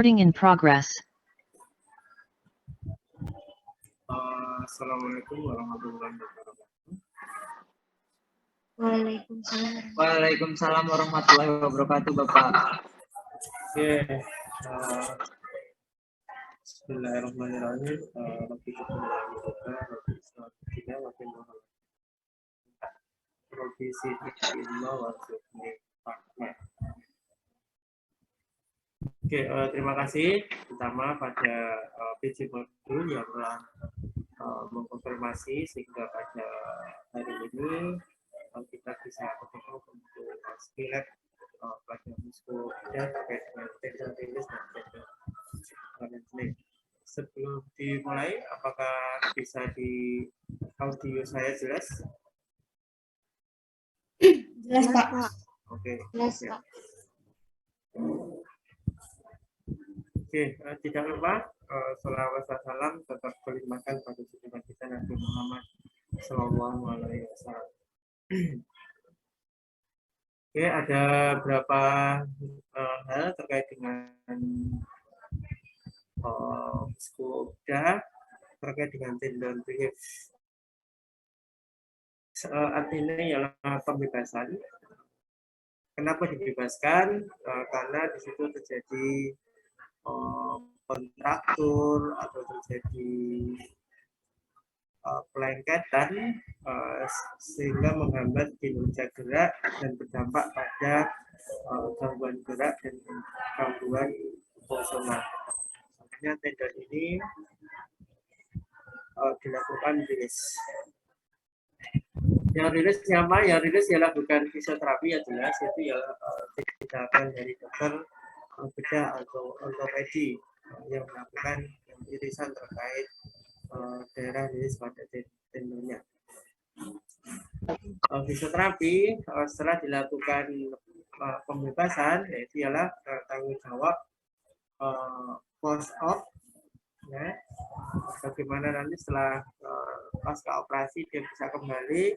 Recording in progress. Assalamualaikum warahmatullahi wabarakatuh. Waalaikumsalam warahmatullahi wabarakatuh, Bapak. Oke, Bismillahirrahmanirrahim. Oke, terima kasih pertama pada PJ Modul yang telah mengkonfirmasi sehingga pada hari ini kita bisa ketemu untuk skillet pada musko dan terkait dengan tender rilis dan tender management. Sebelum dimulai, apakah bisa di audio saya jelas? Jelas, Pak. Oke. Jelas, Oke. Pak. Oke, tidak lupa selawat salam tetap kelimpahkan pada junjungan kita Nabi Muhammad Sallallahu Alaihi Wasallam. Oke, ada beberapa hal terkait dengan Skoda terkait dengan tender brief. Artinya ialah pembebasan. Kenapa dibebaskan? Karena di situ terjadi kontraktur atau terjadi pelengketan sehingga menghambat kinerja gerak dan berdampak pada gangguan gerak dan gangguan operasional. Makanya tender ini dilakukan rilis. Yang rilis siapa? Yang rilis ialah bukan fisioterapi ya jelas, itu ya tindakan dari dokter bedah atau ortopedi yang melakukan irisan terkait daerah rilis pada tendernya. Fisioterapi setelah dilakukan pembebasan yaitu ialah tanggung jawab post op, ya, bagaimana nanti setelah pasca operasi dia bisa kembali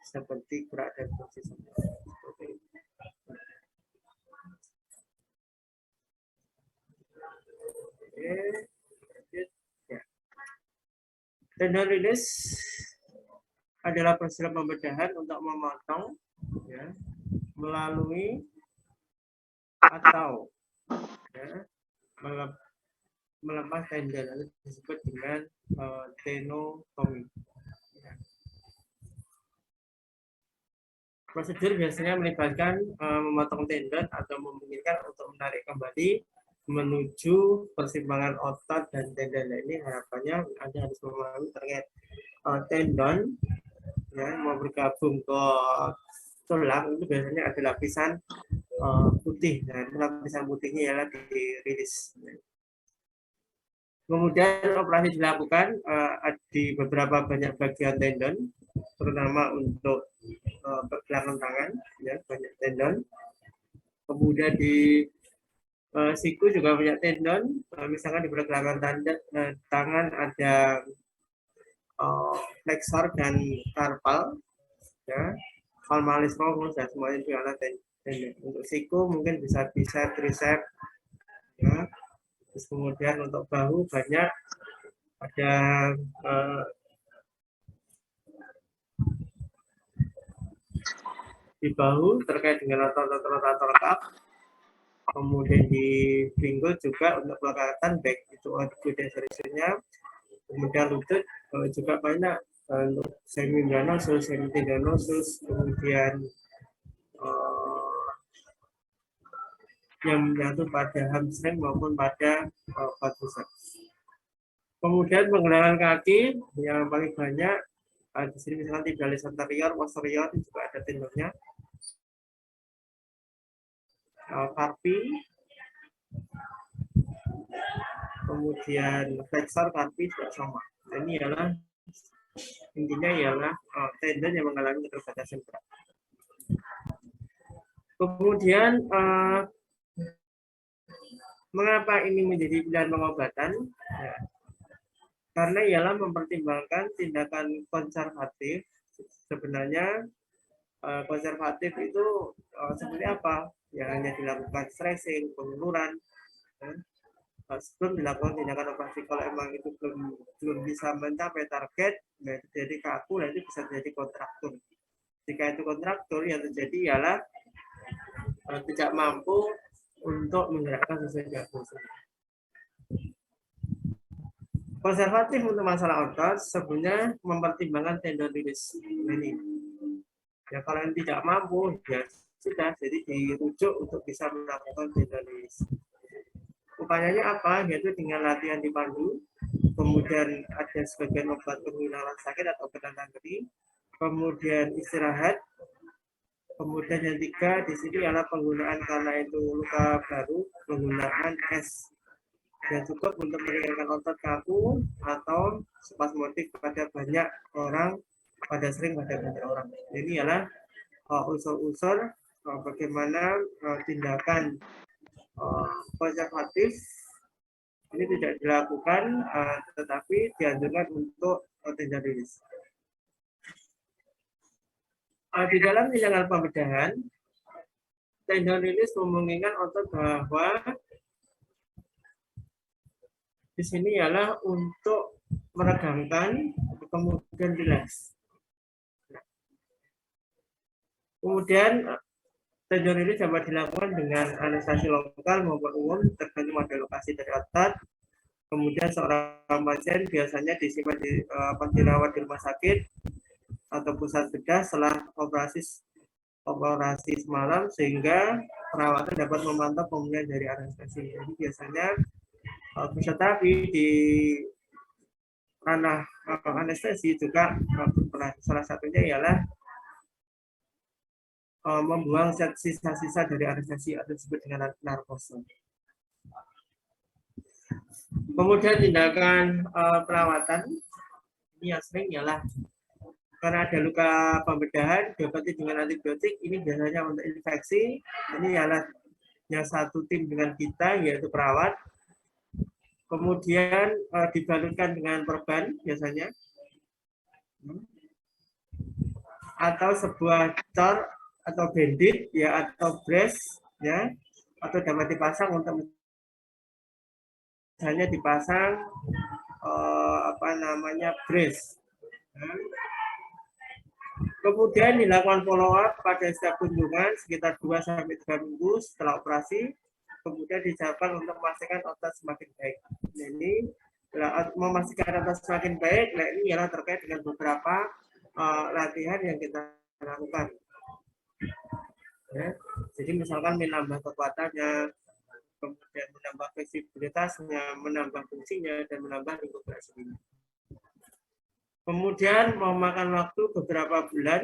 seperti gerak dan fungsi seperti itu. Ya. Tender rilis adalah prosedur pembedahan untuk memotong, ya, melalui atau ya, melepas tender itu disebut dengan tenotomi. Ya. Prosedur biasanya melibatkan memotong tendon atau memungkinkan untuk menarik kembali menuju persimpangan otot dan tendon. Ini harapannya Anda harus memahami terkait tendon, ya, mau bergabung ke tulang itu biasanya ada lapisan putih. Nah, lapisan putihnya ialah dirilis. Kemudian operasi dilakukan di beberapa banyak bagian tendon, terutama untuk pergelangan tangan, ya, banyak tendon. Kemudian di siku juga banyak tendon, misalkan di pergelangan tangan ada flexor dan carpal, ya, palmalis longus, dan semuanya itu adalah tendon. Untuk siku mungkin bisa bicep, tricep, ya. Terus kemudian untuk bahu banyak ada di bahu terkait dengan rotator cuff, kemudian di pinggul juga untuk pelekatan back itu adductor, kemudian lutut juga banyak untuk semimembranosus, semitendinosus, kemudian yang menyatu pada hamstring maupun pada quadriceps. Kemudian penggelangan kaki yang paling banyak di sini misalkan tibialis anterior, posterior juga ada tendonnya. Karpi, kemudian flexor karpi juga sama. Ini ialah intinya ialah tendon yang mengalami keterbatasan gerak. Kemudian mengapa ini menjadi pilihan pengobatan? Ya, karena ialah mempertimbangkan tindakan konservatif. Sebenarnya konservatif itu seperti apa? Ya hanya dilakukan stretching, pengururan, ya. sebelum dilakukan tindakan operasi. Kalau emang itu belum bisa mencapai target, nah itu jadi kaku, nah itu bisa jadi kontraktur. Jika itu kontraktur, yang terjadi ialah tidak mampu untuk menggerakkan sesuai dengan fungsinya. Konservatif untuk masalah otot sebenarnya mempertimbangkan tendon rilis ini. Ya kalau yang tidak mampu, ya sudah, jadi dirujuk untuk bisa melakukan tendon rilis. Upayanya apa? Yaitu dengan latihan dipandu, kemudian ada sebagian obat penghilangan sakit atau penenang nyeri, kemudian istirahat, kemudian yang tiga di sini adalah penggunaan karena itu luka baru, penggunaan es yang cukup untuk meringankan otot kaku atau spasmodik pada banyak orang, pada sering pada banyak orang. Ini adalah unsur-unsur bagaimana tindakan konservatif ini tidak dilakukan, tetapi dianjurkan untuk tendon rilis. Di dalam tindakan pembedahan, tendon rilis memungkinkan otot bahwa di sini ialah untuk meregangkan, kemudian rileks. Kemudian tendon rilis dapat dilakukan dengan anestesi lokal maupun umum tergantung pada lokasi dari otot. Kemudian seorang pasien biasanya disimpan dirawat di rumah sakit atau pusat bedah setelah operasi semalam sehingga perawatan dapat memantau pemulihan dari anestesi. Jadi biasanya fisioterapi di ranah anestesi juga salah satunya ialah membuang sisa-sisa dari anestesi atau disebut dengan narkose. Kemudian tindakan perawatan ini yang sering ialah karena ada luka pembedahan diobati dengan antibiotik. Ini biasanya untuk infeksi. Ini ialah yang satu tim dengan kita yaitu perawat. Kemudian dibalutkan dengan perban biasanya atau sebuah cor atau bandit ya atau brace ya atau dapat dipasang untuk misalnya dipasang brace. Kemudian dilakukan follow up pada setiap kunjungan sekitar 2-3 minggu setelah operasi. Kemudian dijalankan untuk memastikan otot semakin baik. Nah, ini memastikan otot semakin baik. Nah, ini ialah terkait dengan beberapa latihan yang kita lakukan. Ya. Jadi misalkan menambah kekuatannya, kemudian menambah fleksibilitasnya, menambah fungsinya, dan menambah lingkup gerak. Kemudian memakan waktu beberapa bulan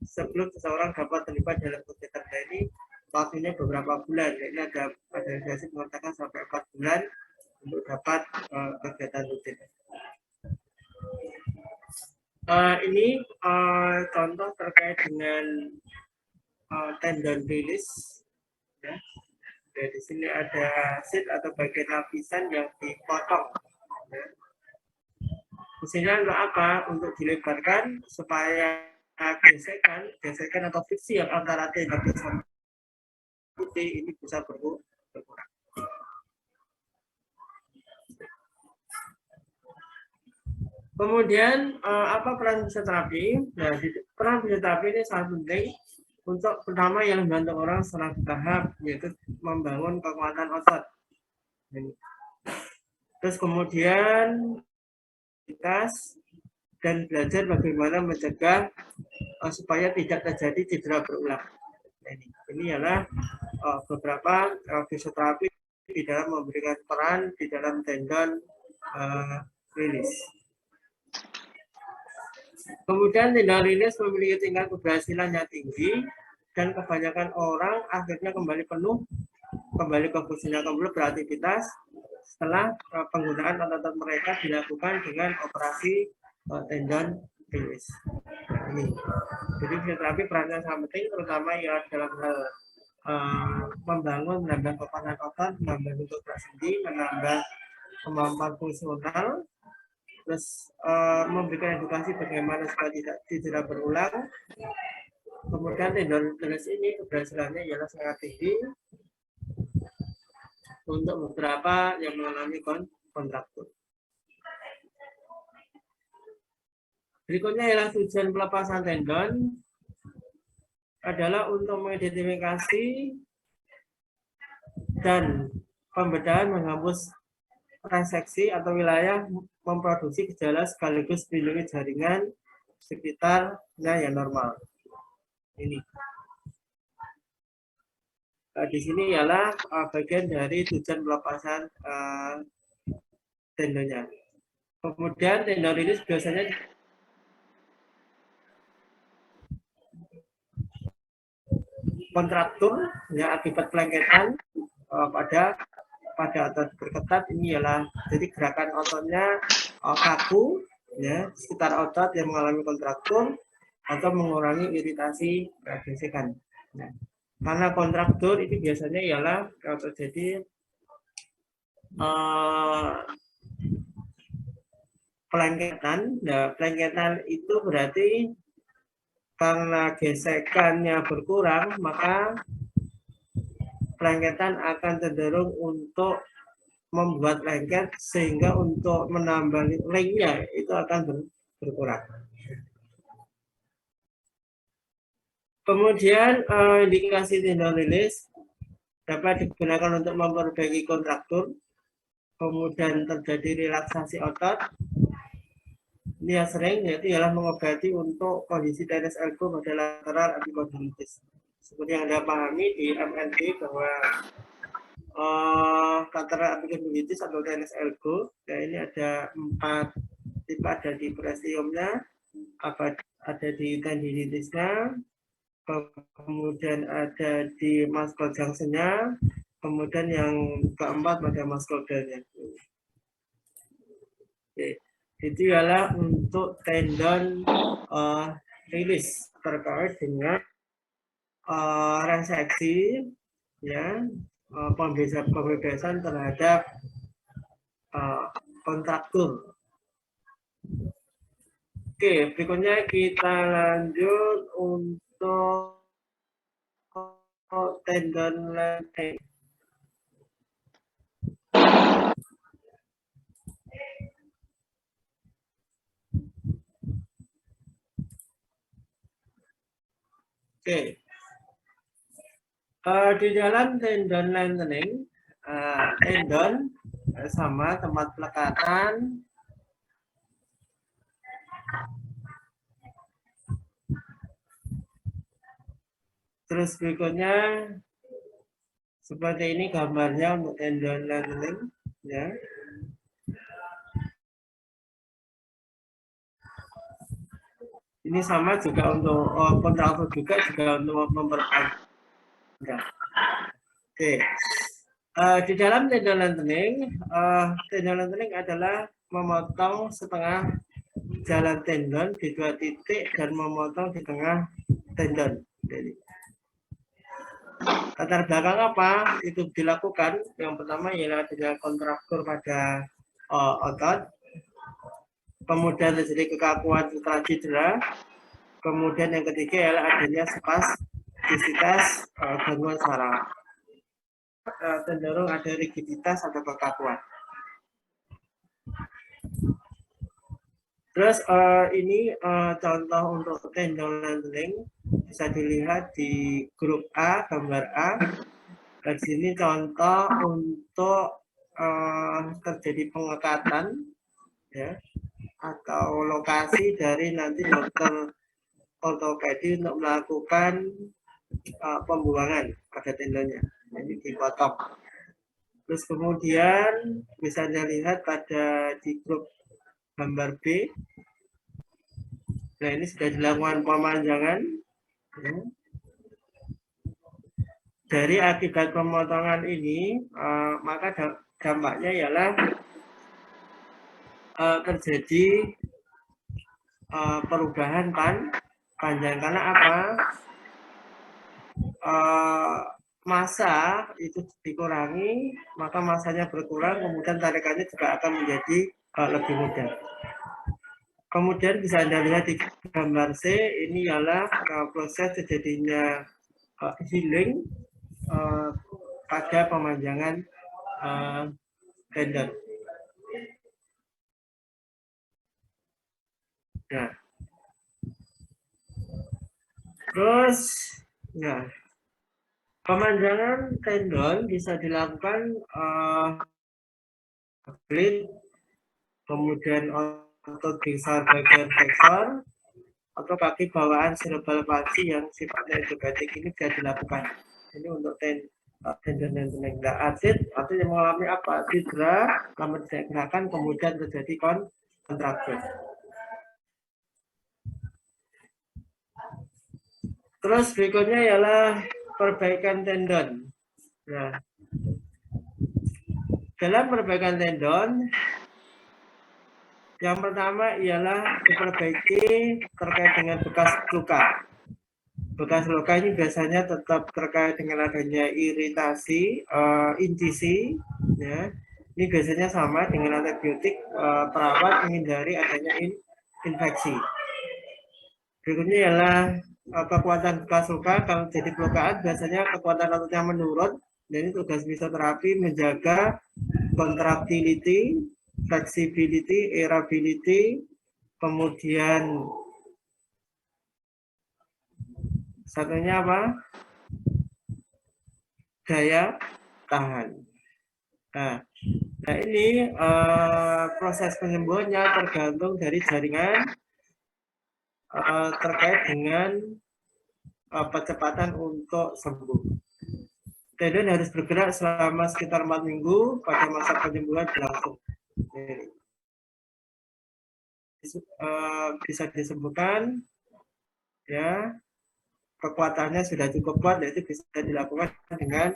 sebelum seseorang dapat terlibat dalam kegiatan ini. Waktunya beberapa bulan. Ini ada organisasi mengatakan sampai 4 bulan untuk dapat kegiatan rutin. Ini contoh terkait dengan tendon rilis. Ya. Di sini ada sheet atau bagian lapisan yang dipotong. Ya. Fungsinya untuk apa? Untuk dilebarkan supaya gesekan atau friksi yang antara tendon sama putih ini bisa berkurang. Kemudian apa peran fisioterapi? Nah, peran fisioterapi ini sangat penting untuk pertama yang membantu orang secara bertahap yaitu membangun kekuatan otot. Terus kemudian dan belajar bagaimana mencegah supaya tidak terjadi cedera berulang. Ini adalah beberapa fisioterapi di dalam memberikan peran di dalam tendon rilis. Kemudian tendon rilis memiliki tingkat keberhasilan yang tinggi dan kebanyakan orang akhirnya kembali ke fungsinya kembali beraktivitas setelah penggunaan otot mereka dilakukan dengan operasi tendon rilis. Ini. Jadi fisioterapi perannya sangat penting, terutama ya dalam hal menambah kekuatan otot, menambah bentuk gerak sendi, menambah kemampuan fungsional, terus memberikan edukasi bagaimana supaya tidak berulang. Kemudian tendon rilis ini keberhasilannya ialah sangat tinggi. untuk beberapa yang mengalami kontraktur. Berikutnya ialah tujuan pelepasan tendon adalah untuk mengidentifikasi dan pembedahan menghapus reseksi atau wilayah memproduksi gejala sekaligus melindungi jaringan sekitarnya yang normal. Ini. Di sini ialah bagian dari tujuan pelepasan tendonnya. Kemudian tendon ini biasanya kontraktur ya akibat pelengketan pada otot berketat. Ini ialah jadi gerakan ototnya kaku ya sekitar otot yang mengalami kontraktur atau mengurangi iritasi gesekan. Nah, karena kontraktur itu biasanya ialah kalau terjadi pelengketan. Nah, pelengketan itu berarti karena gesekannya berkurang, maka pelengketan akan cenderung untuk membuat lengket sehingga untuk menambah linknya itu akan berkurang. Kemudian indikasi tendon rilis dapat digunakan untuk memperbaiki kontraktur, kemudian terjadi relaksasi otot. Ini yang sering yaitu ialah mengobati untuk kondisi tenis elbow pada lateral epicondylolitis. Seperti yang Anda pahami di MNT bahwa lateral epicondylolitis atau tenis elbow, ya ini ada 4 tipe, ada di presiumnya, ada di tendinitisnya, kemudian ada di muscle junction-nya, kemudian yang keempat pada muscle-nya. Itu ialah untuk tendon rilis terkait dengan reseksi, ya, pembebasan terhadap kontraktur. Oke, berikutnya kita lanjut untuk tendon lutut. Oke, di dalam tendon lengthening, tendon sama tempat pelekatan. Terus berikutnya seperti ini gambarnya untuk tendon lengthening, ya. Ini sama juga untuk kontraktur juga untuk memperpanjang. Oke. Di dalam tendon lengthening adalah memotong setengah jalan tendon di 2 titik dan memotong di tengah tendon. Latar belakang apa itu dilakukan? Yang pertama ialah dengan kontraktur pada otot, kemudian terjadi kekakuan setelah cedera, kemudian yang ketiga ialah adanya spastisitas gangguan saraf, cenderung ada rigiditas atau kekakuan. Terus ini contoh untuk tendon lengthening bisa dilihat di grup A, gambar A. Dan sini contoh untuk terjadi pengekatan, ya, atau lokasi dari nanti dokter ortopedi untuk melakukan pembuangan pada tendonnya. Ini dipotong. Terus kemudian bisa dilihat pada di grup gambar B. Nah, ini sudah dilakukan pemanjangan. Ya. Dari akibat pemotongan ini, maka dampaknya ialah terjadi perubahan panjang. Karena apa? Massa itu dikurangi, maka massanya berkurang, kemudian tarikannya juga akan menjadi lebih mudah. Kemudian bisa Anda lihat di gambar C, ini ialah proses terjadinya healing pada pemanjangan tendon. Nah, terus, nah, pemanjangan tendon bisa dilakukan split, kemudian otot besar bagian flexor, atau kaki bawaan cerebral palsy yang sifatnya idiopathic ini bisa dilakukan. Ini untuk tendon dan tulang. Atlet yang mengalami apa? Cedera, lama tidak gerakan, kemudian terjadi kontraksi. Terus berikutnya ialah perbaikan tendon. Nah, dalam perbaikan tendon, yang pertama ialah diperbaiki terkait dengan bekas luka. Bekas luka ini biasanya tetap terkait dengan adanya iritasi, incisi, ya. Ini biasanya sama dengan antibiotik, perawat menghindari adanya infeksi. Berikutnya ialah kekuatan bekas luka. Kalau jadi pelukaan biasanya kekuatan ototnya menurun. Jadi tugas fisioterapi menjaga contractility, flexibility, aerability, kemudian satunya apa? Daya tahan. Nah ini proses penyembuhannya tergantung dari jaringan terkait dengan percepatan untuk sembuh. Tendon harus bergerak selama sekitar 4 minggu pada masa penyembuhan berlangsung. Bisa disembuhkan, ya, kekuatannya sudah cukup kuat, yaitu bisa dilakukan dengan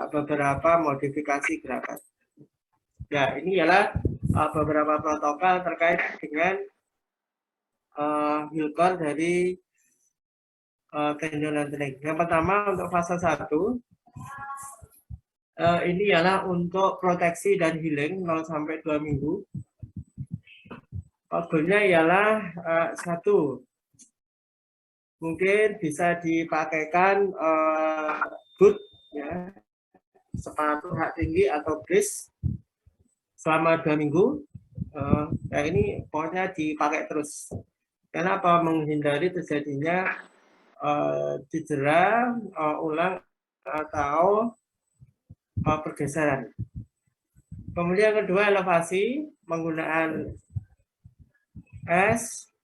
beberapa modifikasi gerakan. Ya, ini ialah beberapa protokol terkait dengan Hilkor dari tendon dan tulang. Yang pertama untuk fase 1 ini ialah untuk proteksi dan healing 0 sampai 2 minggu. Goalnya ialah 1, mungkin bisa dipakaikan boot, ya, sepatu hak tinggi atau brace selama 2 minggu. Nah ini pokoknya dipakai terus. Kenapa? Menghindari terjadinya cedera ulang atau pergeseran. Kemudian yang kedua, elevasi menggunakan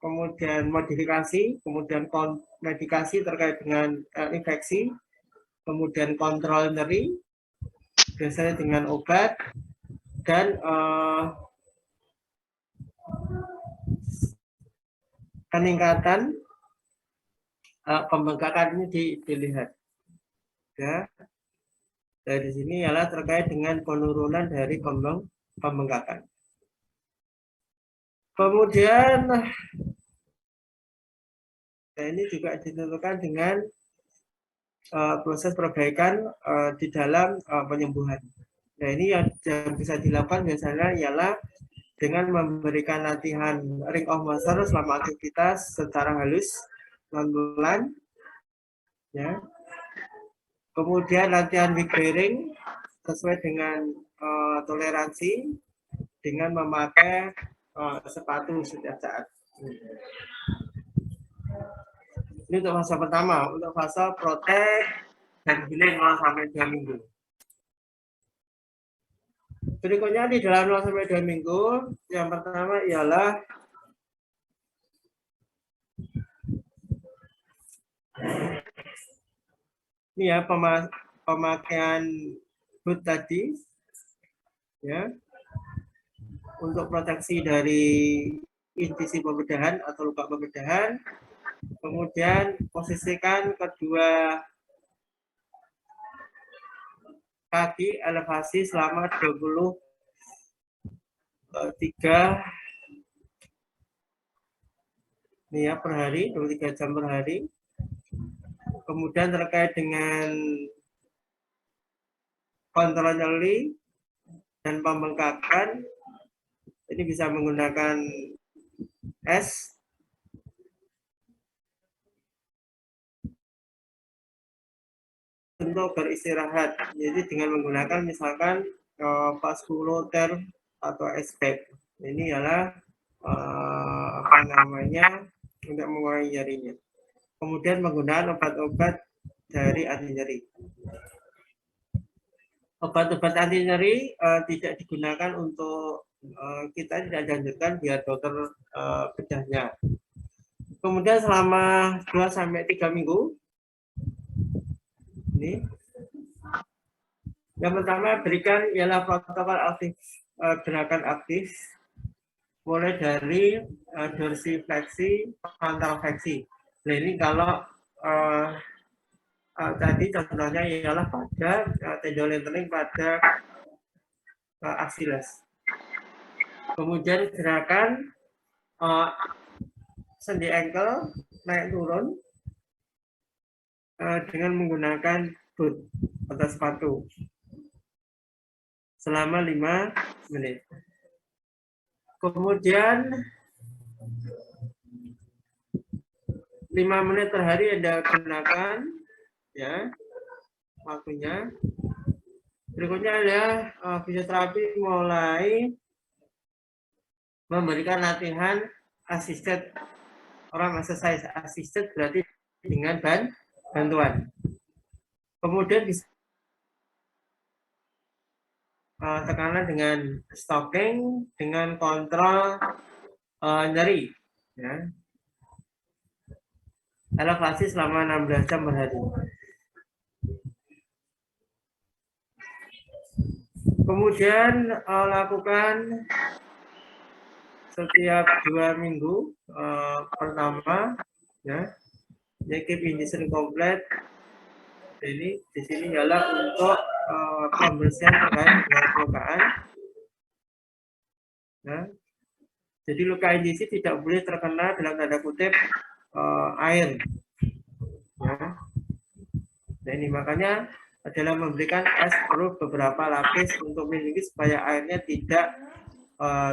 kemudian modifikasi, kemudian medikasi terkait dengan infeksi, kemudian kontrol nyeri, biasanya dengan obat, dan peningkatan pembengkakan ini dilihat. Ya. Dari sini ialah terkait dengan penurunan dari pembengkakan. Kemudian ini juga ditentukan dengan proses perbaikan di dalam penyembuhan. Nah ini yang bisa dilakukan biasanya ialah dengan memberikan latihan ring of motion selama aktivitas secara halus, pelan-pelan, ya. Kemudian latihan weight bearing sesuai dengan toleransi dengan memakai sepatu setiap saat. Ini untuk fase pertama, untuk fase protect dan healing 0 sampai 2 minggu. Berikutnya di dalam 0 sampai 2 minggu, yang pertama ialah ini ya, pemakaian boot tadi, ya, untuk proteksi dari incisi pembedahan atau luka pembedahan. Kemudian posisikan kedua kaki elevasi selama 23 ini ya per hari, 23 jam per hari. Kemudian terkait dengan kontrol nyeri dan pembengkakan, ini bisa menggunakan untuk beristirahat. Jadi dengan menggunakan misalkan vaskuloter atau SPEC. Ini adalah apa namanya untuk mengurangi nyerinya. Kemudian menggunakan obat-obat dari anti nyeri. Obat-obat anti nyeri tidak digunakan untuk kita tidak dianjurkan biar dokter bedahnya. Kemudian selama 2-3 minggu, ini yang pertama berikan ialah protokol aktif gerakan aktif, mulai dari dorsifleksi, frontalfleksi. Nah ini kalau tadi contohnya ialah pada tendon lengthening pada Achilles. Kemudian gerakan sendi ankle naik turun dengan menggunakan boot atau sepatu selama 5 menit. Kemudian 5 menit per hari Anda gunakan, ya, waktunya. Berikutnya adalah fisioterapi mulai memberikan latihan assisted, orang exercise assisted berarti dengan bantuan. Kemudian bisa tekanan dengan stocking dengan kontrol nyeri, ya. Elevasi selama 16 jam per hari. Kemudian lakukan setiap 2 minggu pertama, ya, keep injection komplit. Ini di sini adalah untuk pembersihan terkait dengan kelukaan. Ya. Jadi luka injisi tidak boleh terkena dalam tanda kutip air. Ya. Nah ini makanya adalah memberikan es perlu beberapa lapis untuk melindungi supaya airnya tidak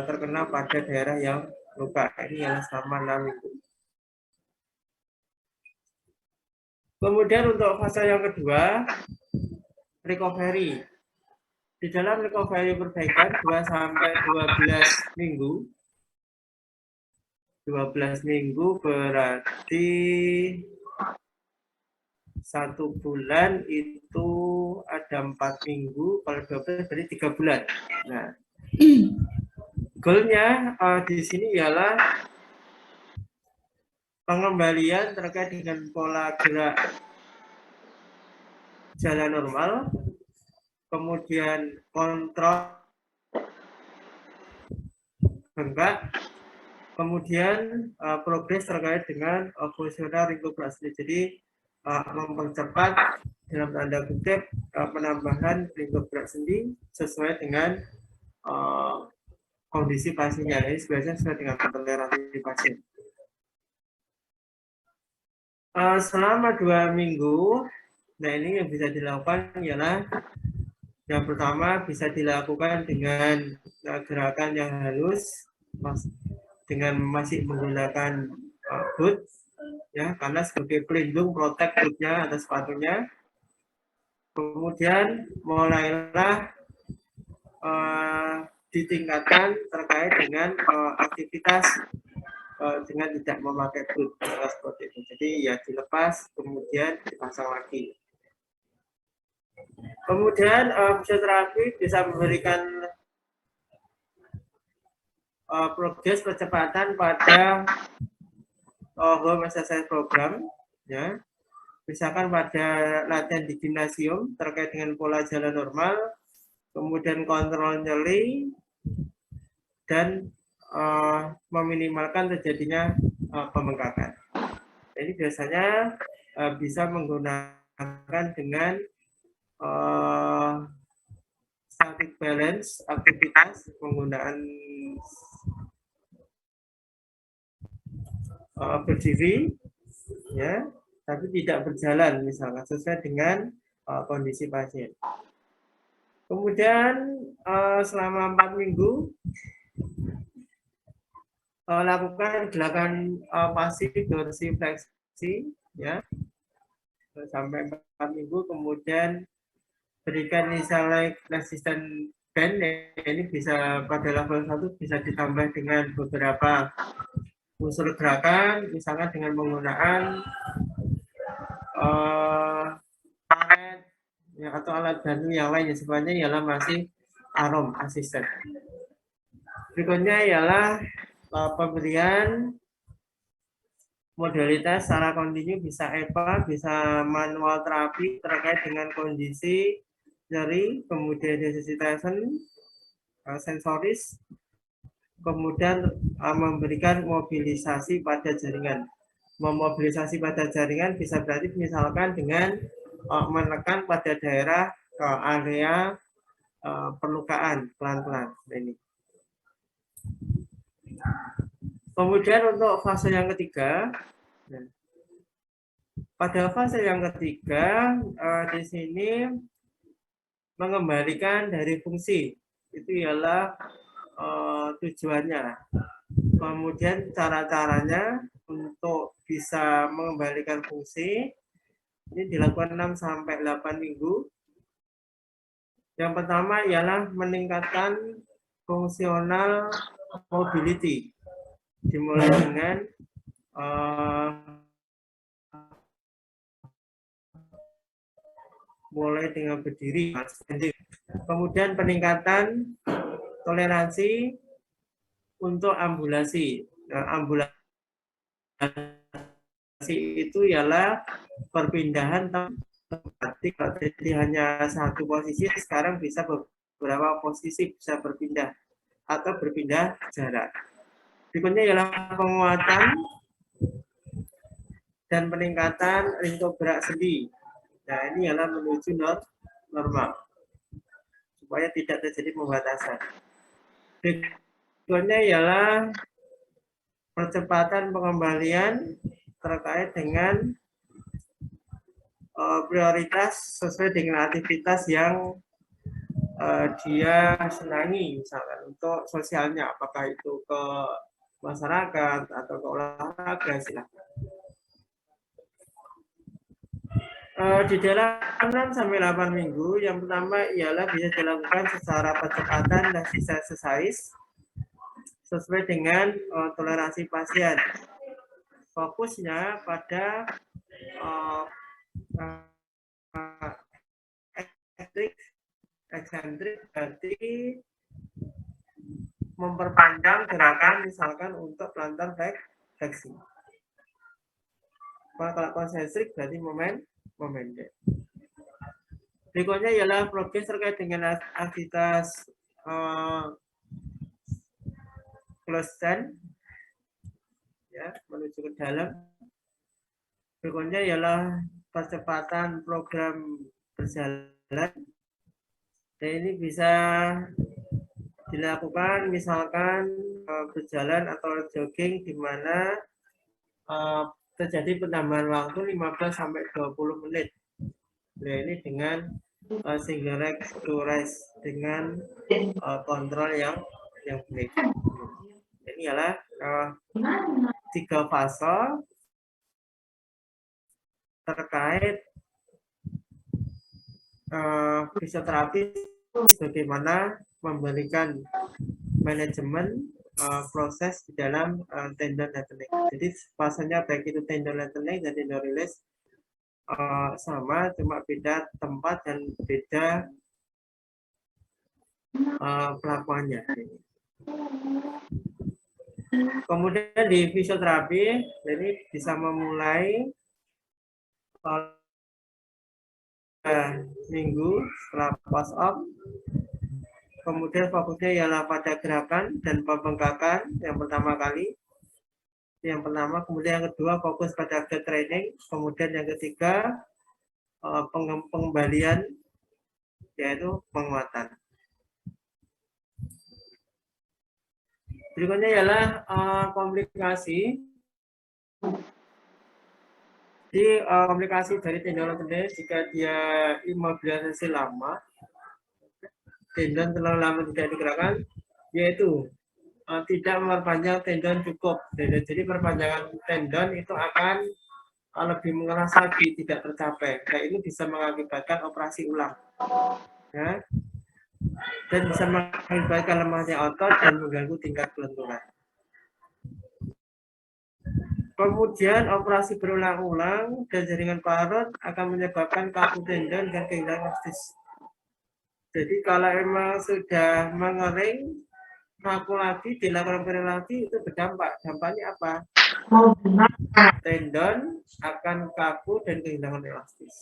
terkena pada daerah yang luka. Ini yang selama 6 minggu. Kemudian untuk fase yang kedua, recovery. Di dalam recovery perbaikan 2-12 minggu. 12 minggu berarti 1 bulan itu ada 4 minggu, kalau 12 berarti 3 bulan. Nah, goalnya di sini ialah pengembalian terkait dengan pola gerak jalan normal, kemudian kontrol bengkak, kemudian progres terkait dengan fungsional ringkoplastri. Jadi mempercepat dalam tanda kutip penambahan lingkup gerak sendi sesuai dengan kondisi pasiennya. Ini biasanya sesuai dengan toleransi pasien. Selama 2 minggu, nah ini yang bisa dilakukan ialah yang pertama bisa dilakukan dengan gerakan yang halus, dengan masih menggunakan boot, ya, karena sebagai pelindung protek bootnya atau sepatunya. Kemudian mulailah ditingkatkan terkait dengan aktivitas dengan tidak memakai boot seperti itu. Jadi ya dilepas kemudian dipasang lagi. Kemudian fisioterapi bisa memberikan progres percepatan pada home exercise program, ya. Misalkan pada latihan di gimnasium terkait dengan pola jalan normal, kemudian kontrol nyeri, dan meminimalkan terjadinya pembengkakan. Ini biasanya bisa menggunakan dengan static balance aktivitas penggunaan berdiri, ya, tapi tidak berjalan misalkan sesuai dengan kondisi pasien. Kemudian selama 4 minggu lakukan gerakan pasif dorsifleksi, ya, sampai 4 minggu. Kemudian berikan initial resistance band ini bisa pada level 1 bisa ditambah dengan beberapa unsur gerakan, misalkan dengan menggunakan alat ya, atau alat bantu yang lain, sebenarnya ialah masih arm assistant. Berikutnya ialah pemberian modalitas secara kontinu, bisa EPA, bisa manual terapi terkait dengan kondisi nyeri, kemudian desensitization, sensoris, kemudian memberikan mobilisasi pada jaringan. Memobilisasi pada jaringan bisa berarti misalkan dengan menekan pada daerah area perlukaan pelan-pelan ini. Kemudian untuk fase yang ketiga, pada fase yang ketiga di sini mengembalikan dari fungsi, itu ialah tujuannya. Kemudian cara-caranya untuk bisa mengembalikan fungsi ini dilakukan 6-8 minggu. Yang pertama ialah meningkatkan fungsional mobility, dimulai dengan berdiri, kemudian peningkatan toleransi untuk ambulasi. Ambulasi itu ialah perpindahan tempat, jadi hanya satu posisi, sekarang bisa beberapa posisi bisa berpindah atau berpindah jarak. Berikutnya ialah penguatan dan peningkatan ringkuk gerak sendi. Nah, ini ialah menuju normal supaya tidak terjadi pembatasan. Berikutnya ialah percepatan pengembalian terkait dengan prioritas sesuai dengan aktivitas yang dia senangi, misalkan untuk sosialnya, apakah itu ke masyarakat atau ke olahraga, silakan. Di dalam 6-8 minggu, yang pertama ialah bisa dilakukan secara percepatan dan exercise sesuai dengan toleransi pasien. Fokusnya pada eksentrik, berarti memperpanjang gerakan, misalkan untuk pelantar fleksi. Kalau konsentrik berarti momentum. Berikutnya ialah progres terkait dengan aktivitas close stand, ya, menuju ke dalam. Berikutnya ialah percepatan program berjalan. Dan ini bisa dilakukan misalkan berjalan atau jogging, di mana terjadi penambahan waktu 15-20 menit. Nah, ini dengan single leg to rest dengan kontrol yang baik. Ini adalah 3 fase terkait fisioterapi, bagaimana memberikan manajemen proses di dalam tendon lengthening. Jadi fasenya baik itu tendon lengthening dan tendon release sama, cuma beda tempat dan beda pelakuannya. Kemudian di fisioterapi ini bisa memulai minggu setelah post op. Kemudian fokusnya ialah pada gerakan dan pembengkakan yang pertama kali. Yang pertama, kemudian yang kedua fokus pada weight training, kemudian yang ketiga pengembalian, yaitu penguatan. Berikutnya ialah komplikasi. Jadi komplikasi dari tendon tendon jika dia imobilisasi lama, tendon terlalu lama tidak digerakkan, yaitu tidak memperpanjang tendon cukup. Jadi perpanjangan tendon itu akan lebih mengeras lagi, tidak tercapai. Nah, ini bisa mengakibatkan operasi ulang. Ya. dan bisa mengakibatkan lemahnya otot dan mengganggu tingkat kelenturan. Kemudian operasi berulang-ulang dan jaringan parut akan menyebabkan kaku tendon dan kehilangan elastis. Jadi kalau emang sudah mengering, kaku lagi, dilakukan operasi itu berdampak. Dampaknya apa? Tendon akan kaku dan kehilangan elastis.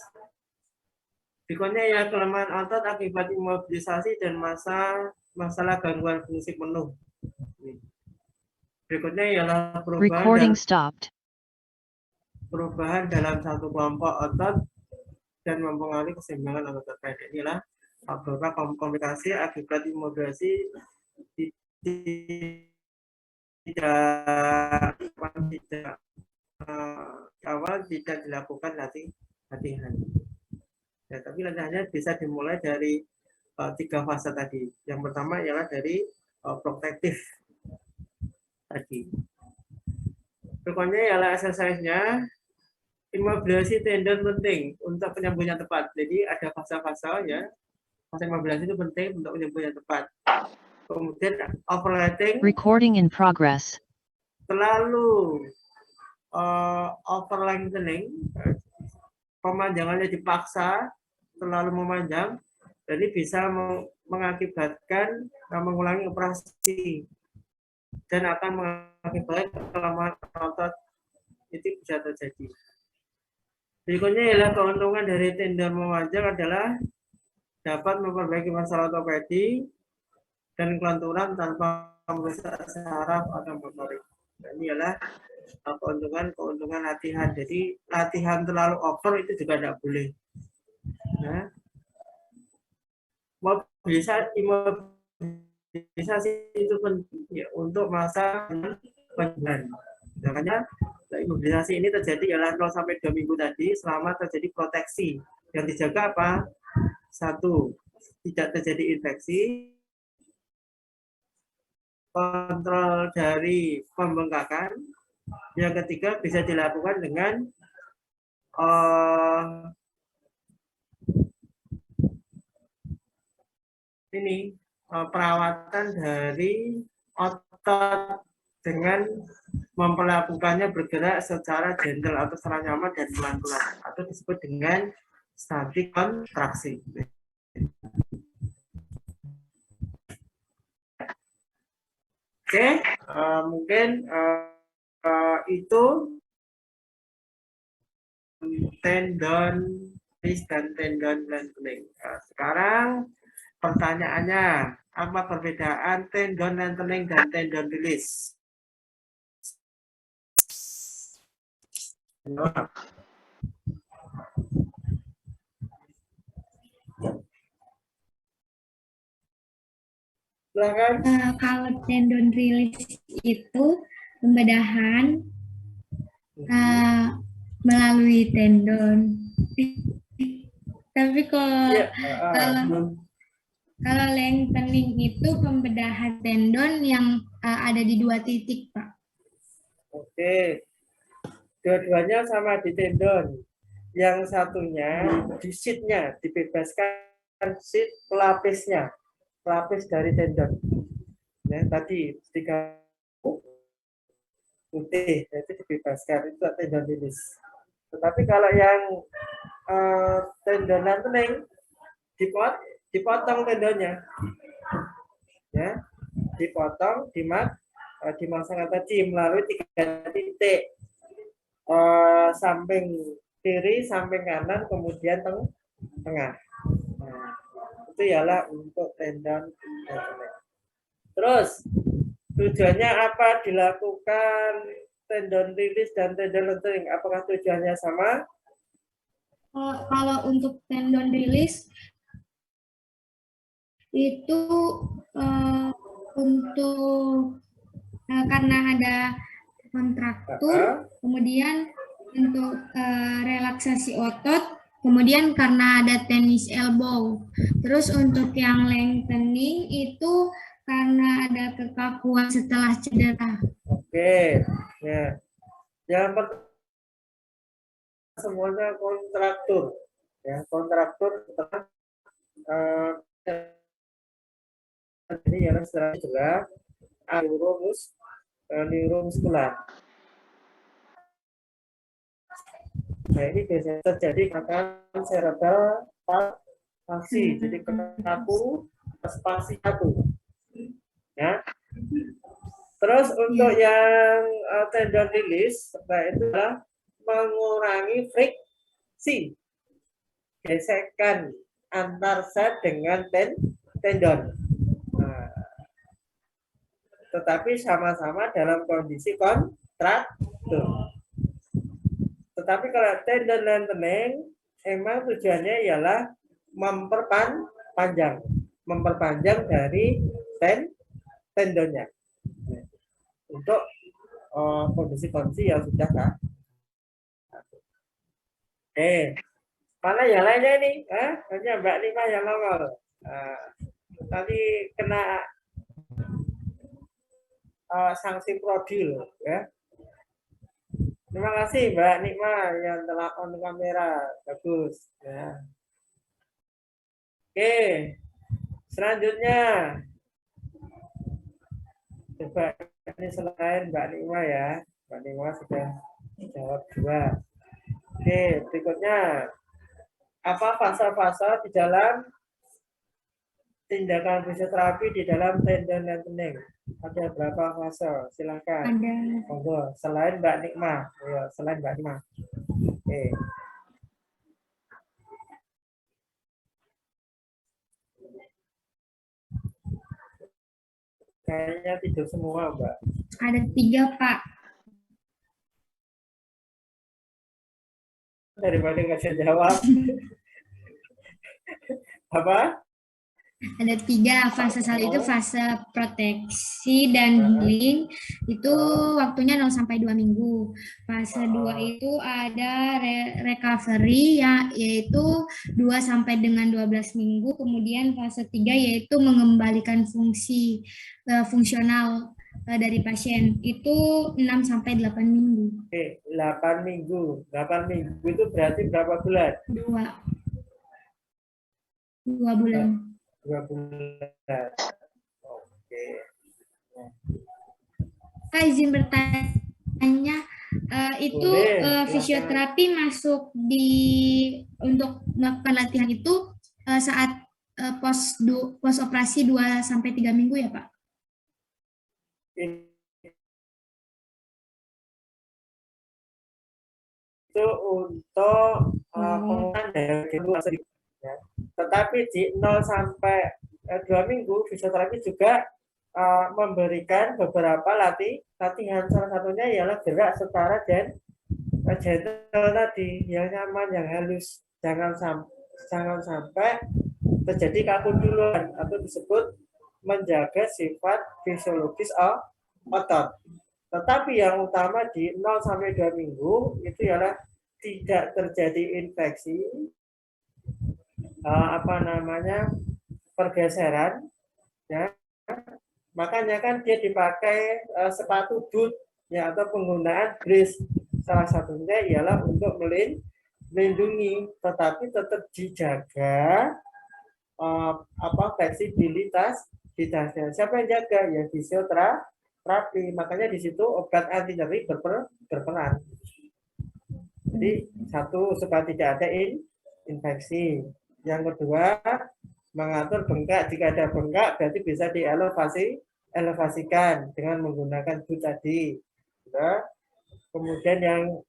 Berikutnya ya kelemahan otot akibat imobilisasi dan masalah gangguan fungsi penuh. Berikutnya ialah perubahan dalam satu kelompok otot dan mempengaruhi keseimbangan otot terkait. Inilah beberapa komplikasi akibat imobilisasi tidak awal tidak dilakukan latihan. Ya, tapi latihannya bisa dimulai dari 3 fase tadi. Yang pertama ialah dari protektif tadi. Berikutnya ialah exercise-nya. Imobilisasi tendon penting untuk penyembuhan yang tepat. Jadi ada fase-fase ya. Fase imobilisasi itu penting untuk penyembuhan yang tepat. Kemudian overlapping. Recording in progress. Terlalu overlengthening, pemanjangannya dipaksa terlalu memanjang, jadi bisa mengakibatkan mengulangi operasi dan akan mengakibatkan kelemahan otot, itu bisa terjadi. Berikutnya ialah keuntungan dari tendon memanjang adalah dapat memperbaiki masalah ortopedi dan kelenturan tanpa merusak saraf atau motorik. Ini adalah keuntungan latihan. Jadi latihan terlalu over itu juga tidak boleh. Nah, mobilisasi itu penting ya, untuk masa penyembuhan. Makanya imobilisasi ini terjadi ialah 0 sampai 2 minggu tadi selama terjadi proteksi. Yang dijaga apa? 1, tidak terjadi infeksi. Kontrol dari pembengkakan. Yang ketiga bisa dilakukan dengan perawatan dari otot dengan memperlakukannya bergerak secara gentle atau secara nyaman dan pelan-pelan atau disebut dengan static kontraksi. Oke, mungkin itu tendon dan tendon lengthening. Sekarang pertanyaannya, apa perbedaan tendon lengthening dan tendon release? Kalau tendon release itu pembedahan melalui tendon. Tapi kalau lengthening itu pembedahan tendon yang ada di 2 titik, Pak. Oke, dua-duanya sama di tendon. Yang satunya di sheet-nya dibebaskan sheet pelapisnya. Pelapis dari tendon. Ya, tadi 3 putih, itu dibebaskan, itu tendon release. Tetapi kalau yang tendon lengthening dipotong tendonnya, ya, dipotong, dimasangkan tadi melalui 3 titik, samping kiri, samping kanan, kemudian tengah. Nah, itu ialah untuk tendon lengthening. Terus tujuannya apa dilakukan tendon release dan tendon lengthening? Apakah tujuannya sama? Kalau untuk tendon release itu untuk karena ada kontraktur, kemudian untuk relaksasi otot, kemudian karena ada tennis elbow. Terus untuk yang lengthening itu karena ada kekakuan setelah cedera. Oke, ya. Yang pertama semuanya kontraktur, ya, kontraktur setelah ini ialah secara jelas neuromuskular. Nah, ini biasanya terjadi gangguan cerebral palsy, jadi kaku spasi kaku. Ya. Terus untuk yang tendon release, nah itu adalah mengurangi friksi gesekan antar zat dengan tendon. Nah, tetapi sama-sama dalam kondisi kontraktur. Tetapi kalau tendon lengthening, emang tujuannya ialah memperpanjang dari tendonnya untuk kondisi yang sudah kan. Mana yang lainnya nih? Hanya Mbak Nima yang nongol. Tadi kena sanksi prodi loh, ya. Terima kasih Mbak Nikma yang telah on kamera, bagus. Ya. Oke, selanjutnya coba ini selain Mbak Nikma ya, Mbak Nikma sudah jawab 2. Oke, berikutnya apa fase-fase di dalam tindakan fisioterapi di dalam tendon lengthening? Ada berapa fase? Silakan. Ada. Monggo, selain Mbak Nikma. Ya, selain Mbak Nikma. Oke. Kayaknya tidur semua, Mbak. Ada 3, Pak. Daripada nggak bisa jawab. Apa? Ada 3 fase. Satu itu fase proteksi dan healing, itu waktunya 0 sampai 2 minggu. Fase 2 itu ada recovery yaitu 2 sampai dengan 12 minggu. Kemudian fase 3 yaitu mengembalikan fungsi fungsional dari pasien, itu 6 sampai 8 minggu. Oke, 8 minggu. 8 minggu itu berarti berapa bulan? 2 bulan. 2 bulan. Oke. Saya izin bertanya, itu fisioterapi masuk untuk melakukan latihan itu saat pos operasi 2 sampai 3 minggu ya, Pak? Itu untuk penggunaan dari ya. Tetapi di 0 sampai 2 minggu fisioterapi juga memberikan beberapa latihan. Salah satunya ialah gerak setara dan gentle tadi, yang nyaman, yang halus. Jangan sampai terjadi kaku duluan, atau disebut menjaga sifat fisiologis otot. Tetapi yang utama di 0 sampai 2 minggu itu ialah tidak terjadi infeksi, pergeseran, ya. Makanya kan dia dipakai sepatu boot ya, atau penggunaan brace. Salah satunya ialah untuk melindungi, tetapi tetap dijaga fleksibilitas di dasarnya. Siapa yang jaga? Ya fisioterapi. Makanya di situ obat anti nyeri berperan. Jadi satu, supaya tidak ada infeksi. Yang kedua, mengatur bengkak. Jika ada bengkak berarti bisa dielevasikan dengan menggunakan boot tadi. Ya. Kemudian yang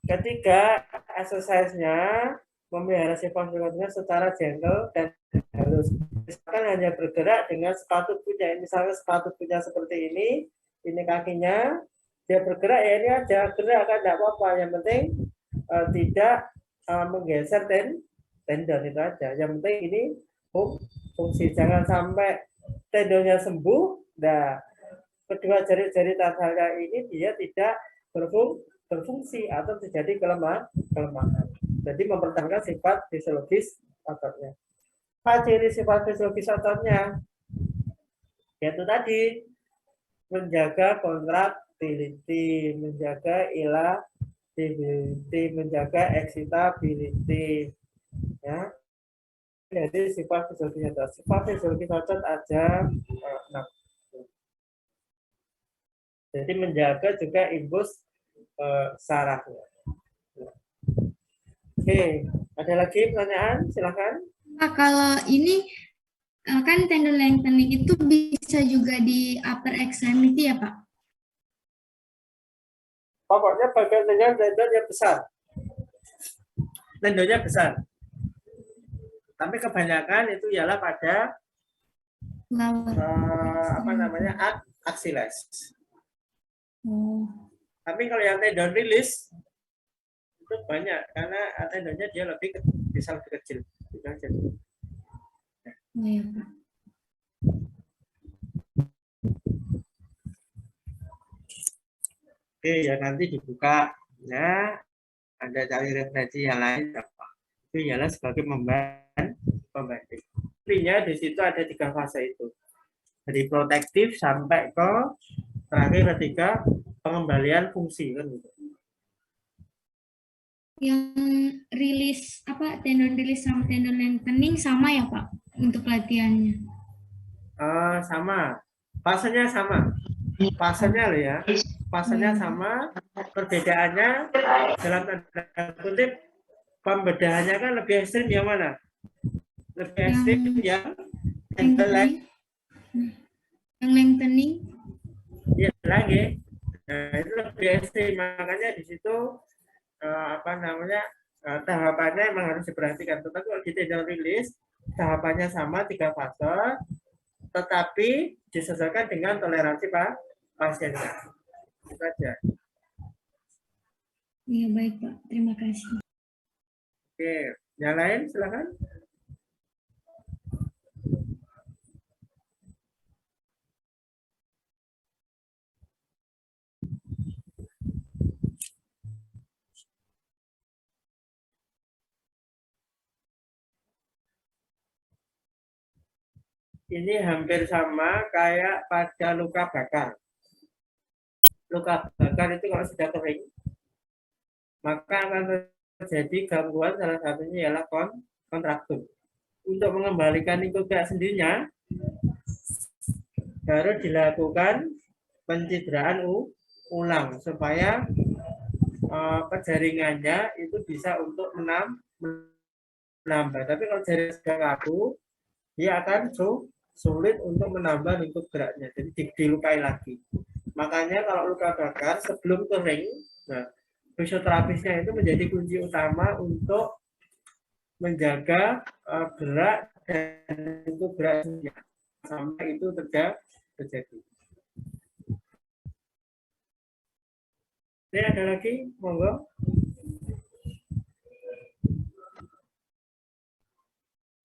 ketiga, exercise-nya memelihara sifat fisiologisnya secara gentle dan halus. Misalkan hanya bergerak dengan sepatu bootnya. Misalnya sepatu bootnya seperti ini kakinya, dia bergerak ya ini aja, gerak kan tidak apa-apa. Yang penting tidak menggeser tendon, itu aja. Yang penting ini fungsi, jangan sampai tendonnya sembuh. Nah, kedua jari-jari tarsalnya ini dia tidak berfungsi atau terjadi kelemahan. Jadi mempertahankan sifat fisiologis ototnya. Ciri sifat fisiologis ototnya yaitu tadi menjaga contractility, menjaga elasticity, menjaga excitability, ya. dari sifat fisiologi otot. Sifat fisiologi otot ada 6. Jadi menjaga juga impuls sarafnya. Oke, ada lagi pertanyaan? Silakan. Pak, kalau ini kan tendon lengthening itu bisa juga di upper extremity ya, Pak? Pokoknya bagian tendon yang besar. Tendonnya besar. Tapi kebanyakan itu ialah pada axillaris. Oh. Tapi kalau yang tendon rilis itu banyak karena tendonnya dia bisa lebih kecil. Oh, ya, Pak. Oke, ya nanti dibuka ya. Ada cari referensi yang lain apa? Itu ialah sebagai pembanding. Intinya di situ ada 3 fase itu. Dari protektif sampai ke terakhir ketika pengembalian fungsi kan gitu. Yang rilis tendon rilis sama tendon lengthening sama ya, Pak, untuk latihannya? Sama. Fasenya sama. Fasenya loh ya. Fasenya sama. Perbedaannya dalam tanda kutip pembedahannya kan lebih ekstrim yang mana? Lebih ekstrim yang lengthening. Ya lagi. Nah, itu lebih ekstrim. Makanya di situ tahapannya memang harus diperhatikan. Tetapi kalau di tendon rilis tahapannya sama 3 fase, tetapi disesuaikan dengan toleransi pasiennya. Itu aja. Iya, baik, Pak. Terima kasih. Oke, yang lain silakan. Ini hampir sama kayak pada luka bakar. Luka bakar itu kalau sudah kering, maka akan terjadi gangguan, salah satunya ialah kontraktur. Untuk mengembalikan itu ke sendirinya, harus dilakukan pencitraan ulang supaya jaringannya itu bisa untuk menambah. Tapi kalau jaringan sudah kaku, dia akan sulit untuk menambah lingkup geraknya, jadi dilukai lagi. Makanya kalau luka bakar sebelum kering, nah, fisioterapisnya itu menjadi kunci utama untuk menjaga gerak dan lingkup geraknya sampai itu terjadi. Ini ada lagi, monggo.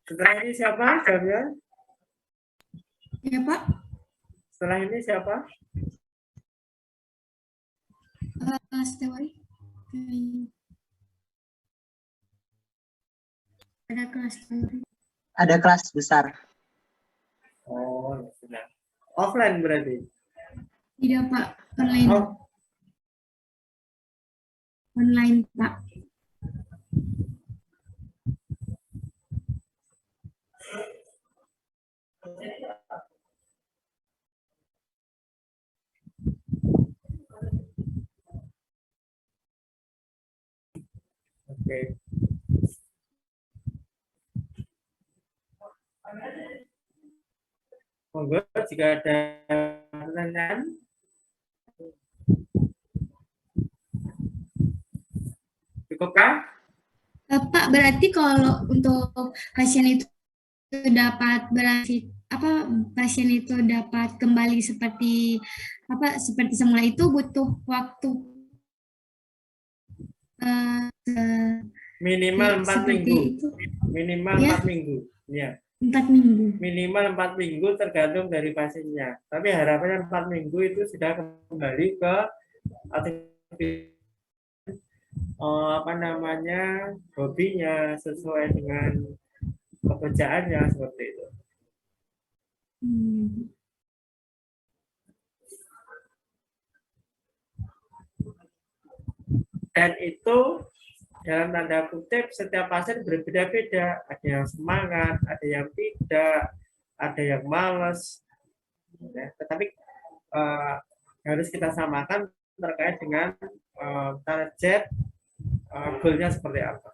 Setelah ini siapa jawabnya? Ya, Pak. Setelah ini siapa? Kelas teori. Ada kelas teori. Ada kelas besar. Oh, sudah. Offline berarti? Tidak, Pak. Online. Oh. Online, Pak. Oke. Monggo jika ada pertanyaan. Cukupkah? Pak, berarti kalau untuk pasien itu dapat pasien itu dapat kembali seperti semula itu butuh waktu Minimal 4 minggu. Itu. Minimal Ya. 4 minggu. Ya. 4 minggu. Minimal 4 minggu tergantung dari pasiennya. Tapi harapannya 4 minggu itu sudah kembali ke aktivitas hobinya sesuai dengan pekerjaannya seperti itu. Dan itu dalam tanda kutip setiap pasien berbeda-beda, ada yang semangat, ada yang tidak, ada yang malas, ya. Tetapi harus kita samakan terkait dengan target goalnya seperti apa.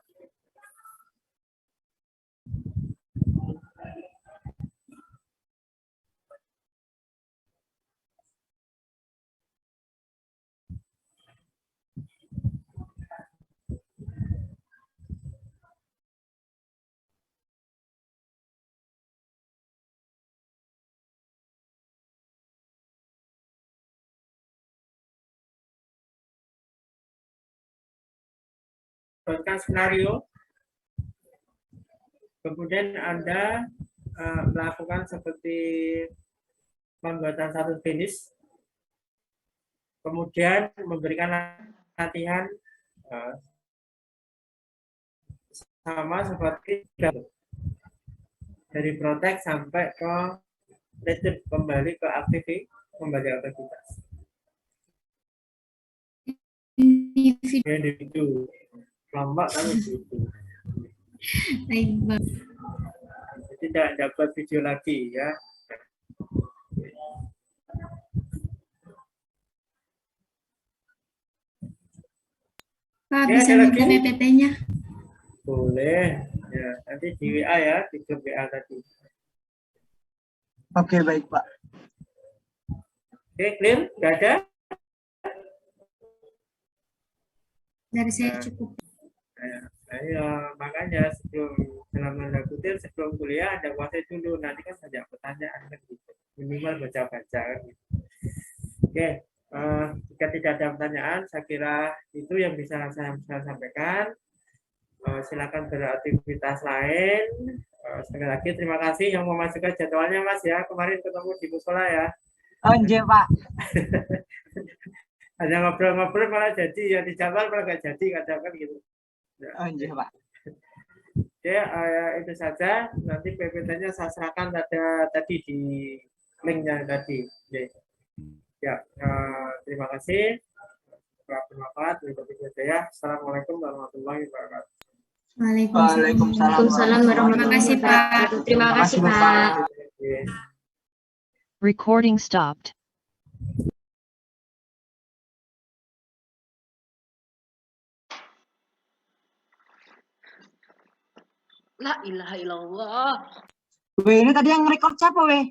Buatkan skenario, kemudian Anda melakukan seperti pembuatan satu finish, kemudian memberikan latihan sama seperti dari protek sampai ke return, kembali ke aktivitas. Individu kelompok kan itu. Baik, Bang. Jadi tidak dapat video lagi ya. Pak, Ya, bisa ada minta lagi? PPT-nya? Boleh. Ya, nanti di WA ya, di grup WA tadi. Oke, baik, Pak. Oke, clear? Nggak ada? Dari saya cukup. Makanya sebelum dalam tanda kutip sebelum kuliah ada kuasai dulu, nanti kan banyak pertanyaan kan gitu. Minimal baca-baca kan gitu. Oke, jika tidak ada pertanyaan, saya kira itu yang bisa saya sampaikan. Silakan beraktivitas lain. Sekali lagi terima kasih yang memasukkan jadwalnya Mas ya. Kemarin ketemu di musola ya. Oh, iya, Pak. Hanya ngobrol-ngobrol malah jadi, ya di jadwal malah nggak jadi kadang kan gitu. Oh, iya, Pak. Oke, itu saja. Nanti PPT-nya saya serahkan tadi di link-nya tadi. Oke. Ya, terima kasih. Bermanfaat. Assalamualaikum warahmatullahi wabarakatuh. Waalaikumsalam. Terima kasih, Pak. Terima kasih, Pak. Oke. Recording stopped. La ilaha illallah. Weh, ini tadi yang record siapa, weh?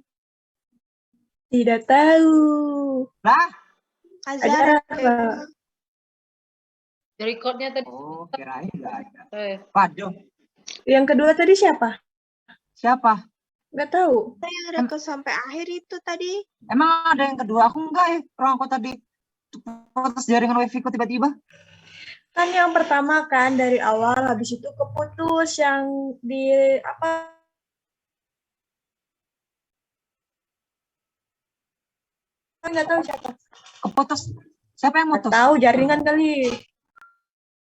Tidak tahu. Lah? Azara. Recordnya tadi. Oh, kirain nggak ada. Waduh. Yang kedua tadi siapa? Siapa? Nggak tahu. Saya rekod sampai akhir itu tadi. Emang ada yang kedua? Aku enggak ya. Orang aku tadi protes jaringan wifi ku tiba-tiba. Kan yang pertama kan dari awal, habis itu keputus yang di apa? Nggak tahu siapa. Keputus. Siapa yang Nggak mutus? tahu jaringan kali.